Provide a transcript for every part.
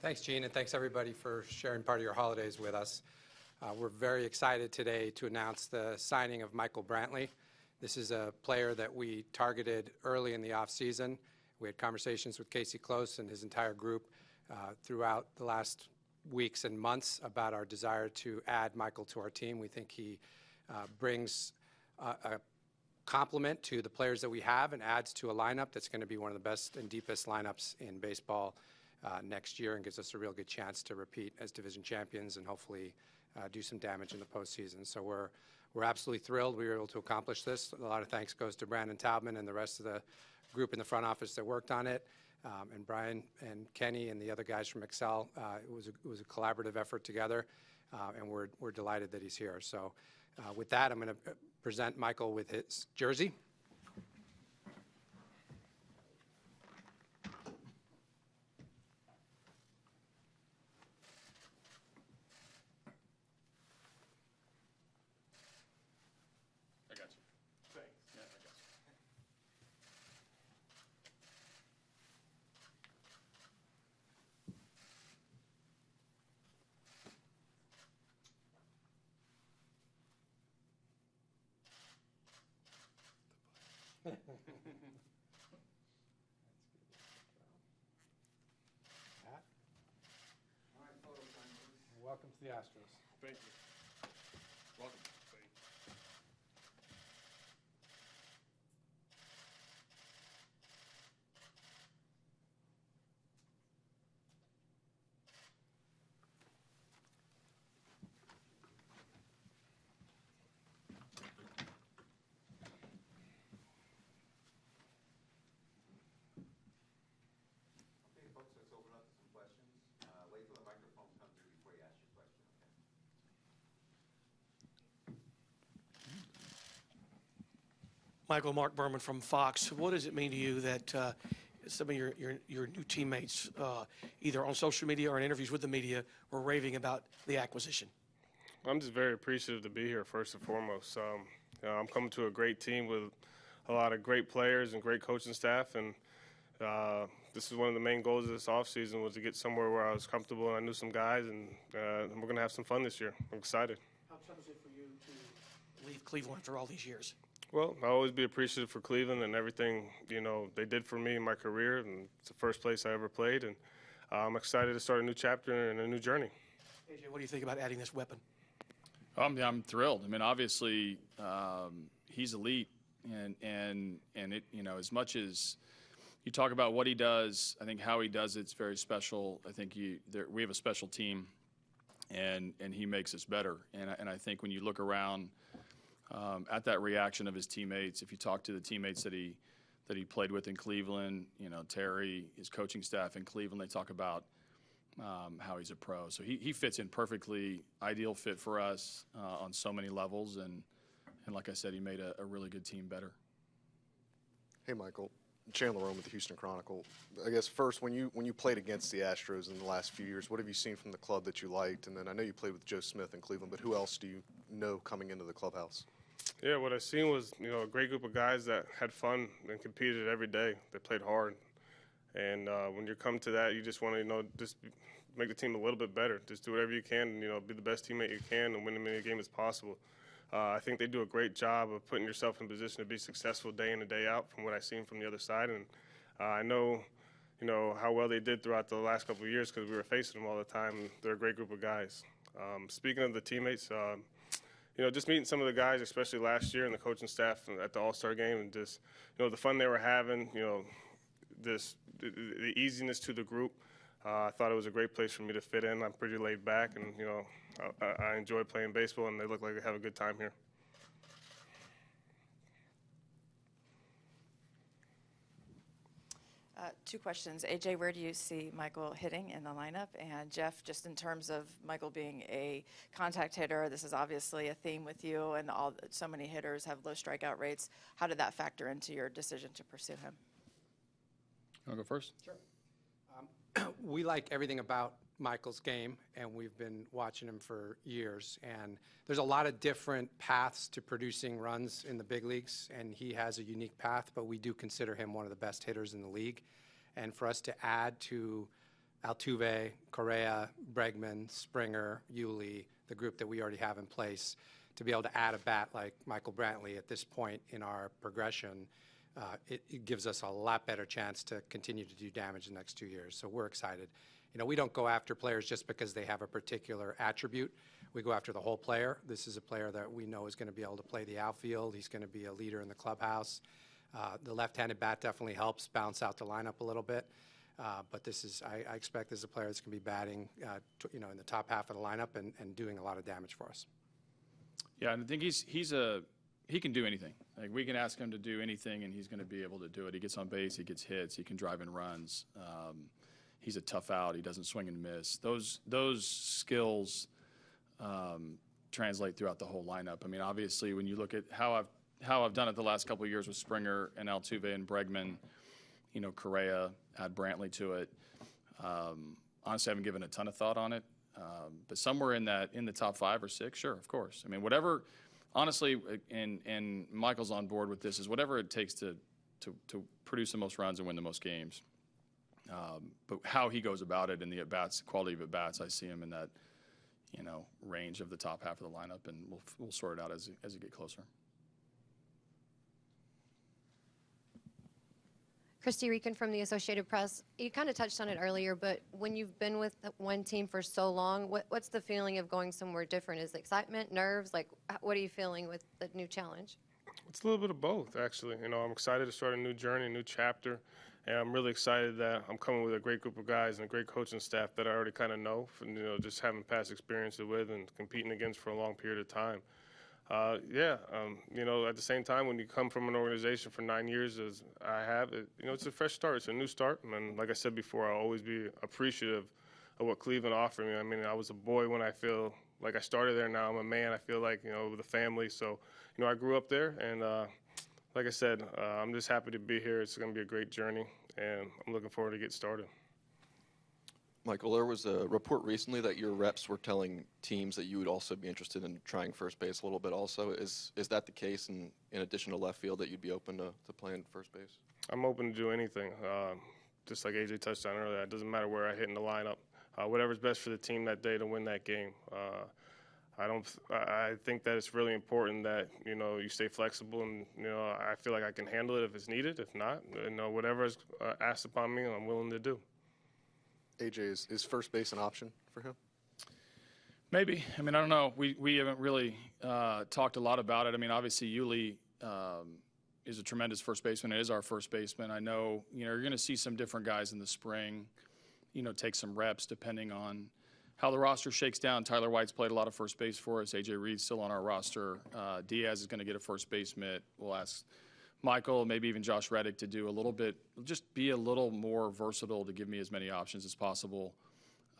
Thanks, Gene, and thanks everybody for sharing part of your holidays with us. We're very excited today to announce the signing of Michael Brantley. This is a player that we targeted early in the offseason. We had conversations with Casey Close and his entire group throughout the last weeks and months about our desire to add Michael to our team. We think he brings a complement to the players that we have and adds to a lineup that's going to be one of the best and deepest lineups in baseball next year, and gives us a real good chance to repeat as division champions and hopefully do some damage in the postseason. So we're absolutely thrilled we were able to accomplish this. A lot of thanks goes to Brandon Taubman and the rest of the group in the front office that worked on it, and Brian and Kenny and the other guys from Excel. It was a collaborative effort together, and we're delighted that he's here. So with that, I'm going to present Michael with his jersey. Welcome to the Astros. Thank you. Welcome. Thank you. Okay, folks, let's open up to some questions. Wait till the microphone comes in before you ask your question, okay? Michael, Mark Berman from Fox. What does it mean to you that some of your new teammates, either on social media or in interviews with the media, were raving about the acquisition? I'm just very appreciative to be here, first and foremost. I'm coming to a great team with a lot of great players and great coaching staff, and this is one of the main goals of this offseason, was to get somewhere where I was comfortable and I knew some guys, and we're going to have some fun this year. I'm excited. How tough is it for you to leave Cleveland after all these years? Well, I'll always be appreciative for Cleveland and everything, they did for me in my career, and it's the first place I ever played, and I'm excited to start a new chapter and a new journey. AJ, what do you think about adding this weapon? I'm thrilled. I mean, obviously, he's elite, and it, as much as you talk about what he does, I think how he does it's very special. I think we have a special team, and he makes us better. And I think when you look around at that reaction of his teammates, if you talk to the teammates that he played with in Cleveland, Terry, his coaching staff in Cleveland, they talk about how he's a pro. So he fits in perfectly, ideal fit for us on so many levels, and like I said, he made a really good team better. Hey, Michael. Chandler Rome with the Houston Chronicle. I guess first, when you played against the Astros in the last few years, what have you seen from the club that you liked? And then I know you played with Joe Smith in Cleveland, but who else do you know coming into the clubhouse? Yeah, what I seen was, a great group of guys that had fun and competed every day. They played hard. And when you come to that, you just want to, just make the team a little bit better. Just do whatever you can, be the best teammate you can and win as many games as possible. I think they do a great job of putting yourself in position to be successful day in and day out from what I've seen from the other side. And I know, how well they did throughout the last couple of years because we were facing them all the time. They're a great group of guys. Speaking of the teammates, just meeting some of the guys, especially last year, and the coaching staff at the All-Star game, and just, the fun they were having, the easiness to the group. I thought it was a great place for me to fit in. I'm pretty laid back, and, I enjoy playing baseball, and they look like they have a good time here. Two questions. AJ, where do you see Michael hitting in the lineup? And Jeff, just in terms of Michael being a contact hitter, this is obviously a theme with you, and so many hitters have low strikeout rates. How did that factor into your decision to pursue him? You want to go first? Sure. We like everything about Michael's game, and we've been watching him for years. And there's a lot of different paths to producing runs in the big leagues, and he has a unique path, but we do consider him one of the best hitters in the league. And for us to add to Altuve, Correa, Bregman, Springer, Yuli, the group that we already have in place, to be able to add a bat like Michael Brantley at this point in our progression, it gives us a lot better chance to continue to do damage the next 2 years. So we're excited. You know, we don't go after players just because they have a particular attribute. We go after the whole player. This is a player that we know is going to be able to play the outfield. He's going to be a leader in the clubhouse. The left-handed bat definitely helps balance out the lineup a little bit. But this is, I expect this is a player that's going to be batting, in the top half of the lineup and doing a lot of damage for us. Yeah, and I think he can do anything. Like, we can ask him to do anything, and he's going to be able to do it. He gets on base, he gets hits, he can drive in runs. He's a tough out. He doesn't swing and miss. Those skills translate throughout the whole lineup. I mean, obviously, when you look at how I've done it the last couple of years with Springer and Altuve and Bregman, Correa, add Brantley to it. Honestly, I haven't given a ton of thought on it. But somewhere in the top 5 or 6, sure, of course. I mean, whatever. Honestly, and Michael's on board with this, is whatever it takes to produce the most runs and win the most games. But how he goes about it and the at-bats, quality of at-bats, I see him in that, range of the top half of the lineup, and we'll sort it out as we get closer. Christy Reekin from the Associated Press. You kind of touched on it earlier, but when you've been with one team for so long, what's the feeling of going somewhere different? Is it excitement, nerves? Like, what are you feeling with the new challenge? It's a little bit of both, actually. I'm excited to start a new journey, a new chapter, and I'm really excited that I'm coming with a great group of guys and a great coaching staff that I already kind of know, from, just having past experiences with and competing against for a long period of time. At the same time, when you come from an organization for 9 years, as I have, it's a fresh start. It's a new start. And like I said before, I'll always be appreciative of what Cleveland offered me. I mean, I was a boy when I feel like I started there. Now I'm a man. I feel like, with a family. So, I grew up there. And like I said, I'm just happy to be here. It's going to be a great journey. And I'm looking forward to get started. Michael, there was a report recently that your reps were telling teams that you would also be interested in trying first base a little bit also. Is that the case, and in addition to left field, that you'd be open to playing first base? I'm open to do anything. Just like AJ touched on earlier, it doesn't matter where I hit in the lineup. Whatever's best for the team that day to win that game. I think that it's really important that, you stay flexible, and, I feel like I can handle it if it's needed. If not, whatever is asked upon me, I'm willing to do. AJ, is first base an option for him? Maybe. I mean, I don't know. We haven't really talked a lot about it. I mean, obviously, Yuli is a tremendous first baseman. It is our first baseman. I know, you're going to see some different guys in the spring, take some reps depending on how the roster shakes down. Tyler White's played a lot of first base for us. AJ Reed's still on our roster. Diaz is going to get a first base mitt. We'll ask Michael, maybe even Josh Reddick, to do a little bit, just be a little more versatile, to give me as many options as possible.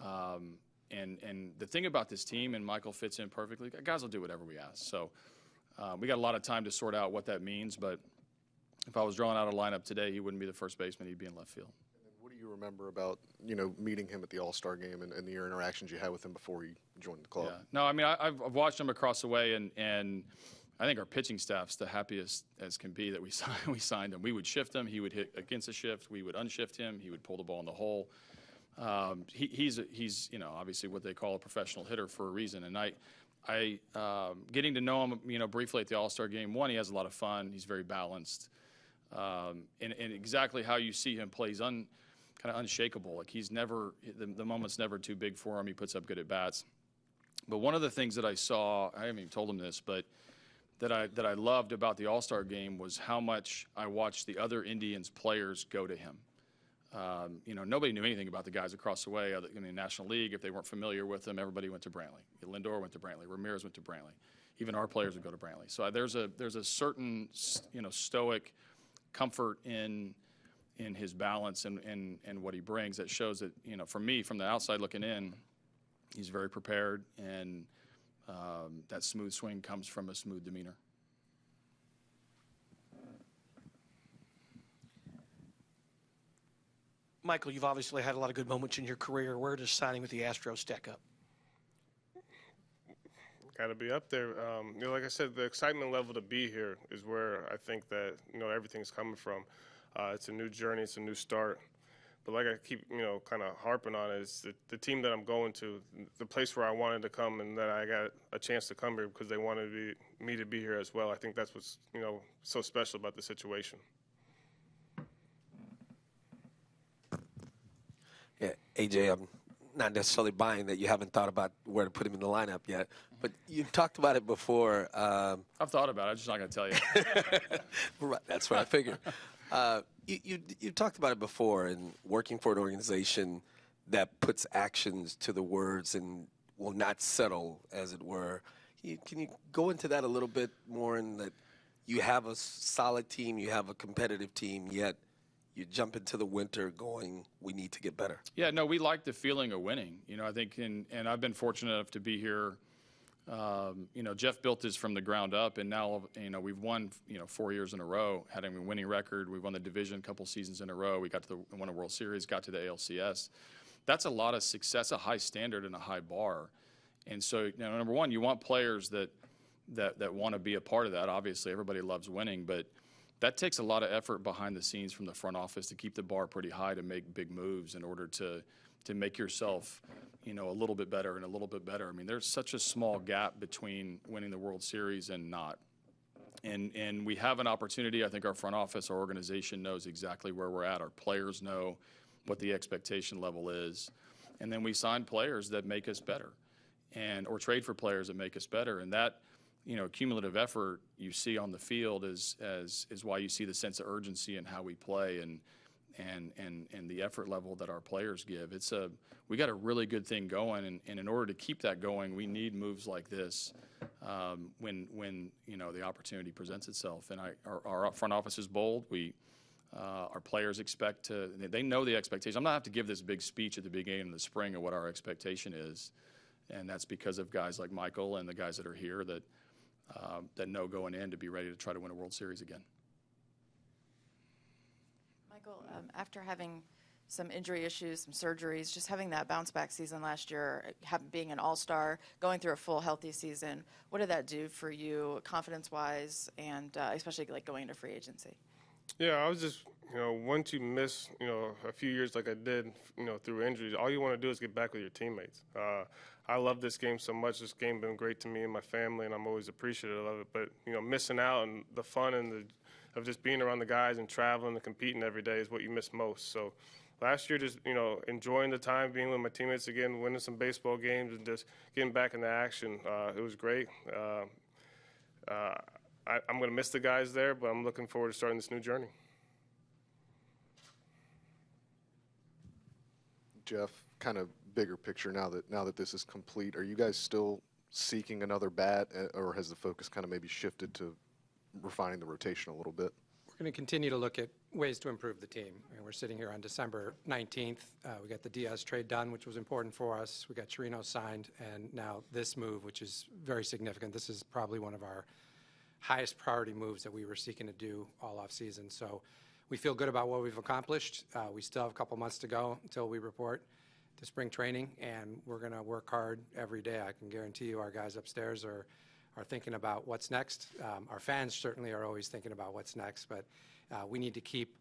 And the thing about this team, and Michael fits in perfectly, guys will do whatever we ask. So we got a lot of time to sort out what that means, but if I was drawing out a lineup today, he wouldn't be the first baseman, he'd be in left field. And what do you remember about, meeting him at the All-Star game and the interactions you had with him before he joined the club? Yeah. No, I mean, I've watched him across the way, and I think our pitching staff's the happiest as can be that we signed him. We would shift him. He would hit against a shift. We would unshift him. He would pull the ball in the hole. He's obviously what they call a professional hitter for a reason. And I getting to know him, briefly at the All-Star game, one, he has a lot of fun. He's very balanced. And exactly how you see him play, he's kind of unshakable. Like, he's never, the moment's never too big for him. He puts up good at-bats. But one of the things that I saw, I haven't even told him this, but that I loved about the All-Star game was how much I watched the other Indians players go to him. Nobody knew anything about the guys across the way in the National League. If they weren't familiar with them, everybody went to Brantley. Lindor went to Brantley. Ramirez went to Brantley. Even our players would go to Brantley. So there's a certain stoic comfort in his balance and what he brings that shows that, for me, from the outside looking in, he's very prepared, and that smooth swing comes from a smooth demeanor. Michael, you've obviously had a lot of good moments in your career. Where does signing with the Astros stack up? Got to be up there. Like I said, the excitement level to be here is where I think that, everything's coming from. It's a new journey. It's a new start. But like I keep, kind of harping on is the team that I'm going to, the place where I wanted to come and that I got a chance to come here because they wanted me to be here as well. I think that's what's, so special about the situation. Yeah, AJ, I'm not necessarily buying that you haven't thought about where to put him in the lineup yet, but you talked about it before. I've thought about it. I'm just not going to tell you. Right, that's what I figured. You talked about it before, and working for an organization that puts actions to the words and will not settle, as it were. Can you go into that a little bit more, in that you have a solid team, you have a competitive team, yet you jump into the winter going, we need to get better? Yeah, no, we like the feeling of winning. I think, and I've been fortunate enough to be here. Jeff built this from the ground up, and now, we've won, 4 years in a row, having a winning record. We've won the division a couple seasons in a row. We won a World Series, got to the ALCS. That's a lot of success, a high standard and a high bar. And so, number one, you want players that want to be a part of that. Obviously, everybody loves winning, but that takes a lot of effort behind the scenes from the front office to keep the bar pretty high to make big moves in order to make yourself, a little bit better and a little bit better. I mean, there's such a small gap between winning the World Series and not. And we have an opportunity. I think our front office, our organization knows exactly where we're at. Our players know what the expectation level is. And then we sign players that make us better, or trade for players that make us better. And that, cumulative effort you see on the field is why you see the sense of urgency in how we play and the effort level that our players give. We got a really good thing going, and in order to keep that going, we need moves like this when the opportunity presents itself. And our front office is bold. Our players they know the expectation. I'm not have to give this big speech at the beginning of the spring of what our expectation is, and that's because of guys like Michael and the guys that are here that know going in to be ready to try to win a World Series again. Michael, after having some injury issues, some surgeries, just having that bounce-back season last year, being an all-star, going through a full healthy season, what did that do for you confidence-wise and especially like going into free agency? Yeah, I was just, once you miss, a few years like I did, through injuries, all you want to do is get back with your teammates. I love this game so much. This game been great to me and my family, and I'm always appreciative of it. But, missing out and the fun and of just being around the guys and traveling and competing every day is what you miss most. So last year, just, enjoying the time, being with my teammates again, winning some baseball games and just getting back into action, it was great. I'm going to miss the guys there, but I'm looking forward to starting this new journey. Jeff, kind of bigger picture now that this is complete, are you guys still seeking another bat, or has the focus kind of maybe shifted to refining the rotation a little bit? We're going to continue to look at ways to improve the team. We're sitting here on December 19th. We got the Diaz trade done, which was important for us. We got Chirino signed, and now this move, which is very significant. This is probably one of our highest priority moves that we were seeking to do all off season. So we feel good about what we've accomplished. We still have a couple months to go until we report to spring training, and we're going to work hard every day. I can guarantee you our guys upstairs are thinking about what's next. Our fans certainly are always thinking about what's next, but we need to keep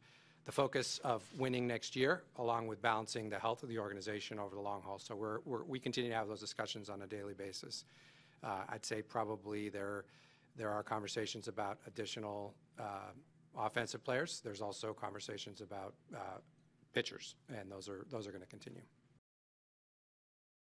the focus of winning next year along with balancing the health of the organization over the long haul. So we continue to have those discussions on a daily basis. I'd say probably there are conversations about additional offensive players. There's also conversations about pitchers, and those are going to continue.